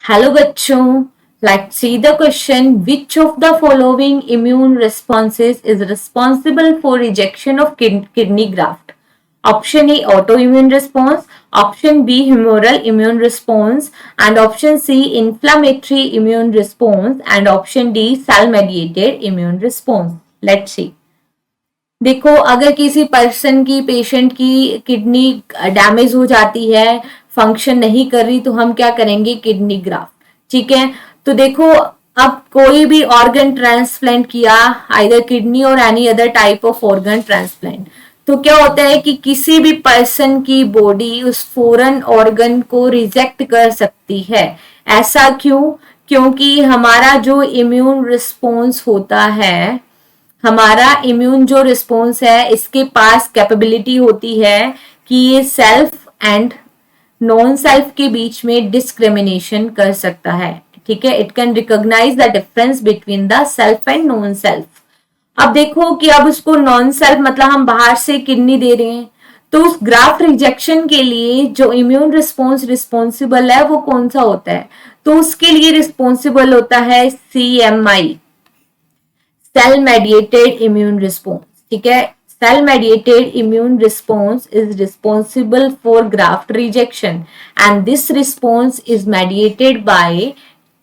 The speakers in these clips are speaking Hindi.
Hello बच्चों, let's see the question. Which of the following immune responses is responsible for rejection of kidney graft? Option A, autoimmune response. Option B, humoral immune response. And option C, inflammatory immune response. And option D, cell mediated immune response. Let's see. देखो, अगर किसी पर्सन की पेशेंट की किडनी डैमेज हो जाती है, फंक्शन नहीं कर रही, तो हम क्या करेंगे? Kidney graft. ठीक है. तो देखो, अब कोई भी ऑर्गन ट्रांसप्लांट किया, आइदर किडनी और any other type of organ transplant, तो क्या होता है कि किसी भी पर्सन की बॉडी उस फॉरेन ऑर्गन को रिजेक्ट कर सकती है. ऐसा क्यों? क्योंकि हमारा जो इम्यून रिस्पॉन्स होता है, हमारा इम्यून जो रिस्पॉन्स है, इसके पास कैपेबिलिटी होती है कि ये सेल्फ एंड नॉन सेल्फ के बीच में डिस्क्रिमिनेशन कर सकता है. ठीक है. It can recognise the difference between the self and non self. अब देखो कि अब उसको नॉन सेल्फ मतलब हम बाहर से किडनी दे रहे हैं, तो उस ग्राफ्ट रिजेक्शन के लिए जो इम्यून रिस्पॉन्स रिस्पॉन्सिबल है वो कौन सा होता है? तो उसके लिए रिस्पॉन्सिबल होता है CMI, cell mediated immune response. ठीक है. Cell mediated immune response is responsible for graft rejection and this response is mediated by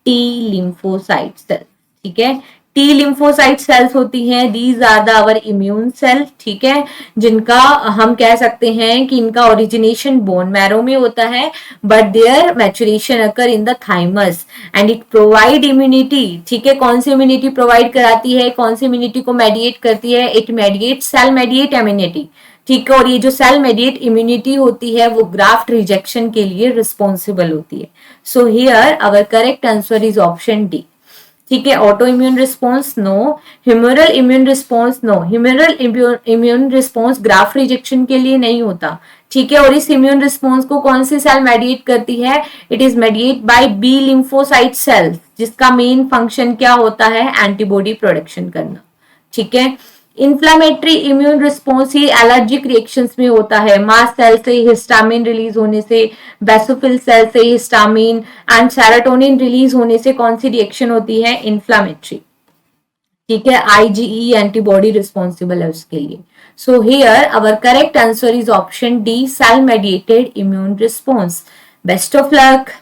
T lymphocyte cells. ठीक है. T lymphocyte cells होती हैं, these are the our immune cell. ठीक है. जिनका हम कह सकते हैं कि इनका ओरिजिनेशन बोन मैरो में होता है, but their maturation occur in the thymus and it provide immunity. ठीक है. कौन सी इम्यूनिटी प्रोवाइड कराती है? कौन सी इम्यूनिटी को मेडिएट करती है? It mediate cell mediate immunity. ठीक है. और ये जो सेल मेडिएट इम्यूनिटी होती है वो ग्राफ्ट रिजेक्शन के लिए रिस्पॉन्सिबल होती है. So here our correct answer is option D. ठीक है. Auto immune response no. Humoral immune response no. Humoral immune response graft rejection के लिए नहीं होता. ठीक है. और इस इम्यून रिस्पॉन्स को कौन सी सेल मेडिएट करती है? It is mediate by B lymphocyte cell, जिसका मेन फंक्शन क्या होता है? एंटीबॉडी प्रोडक्शन करना. ठीक है. इन्फ्लामेटरी इम्यून रिस्पॉन्स ही एलर्जिक रिएक्शंस में होता है. मास्ट सेल से हिस्टामिन रिलीज होने से, बेसोफिल सेल से हिस्टामिन एंड सेरोटोनिन रिलीज होने से कौन सी रिएक्शन होती है? इन्फ्लामेटरी. ठीक है. IgE एंटीबॉडी रिस्पॉन्सिबल है उसके लिए. So here our correct answer is option D, cell mediated immune response. Best of luck.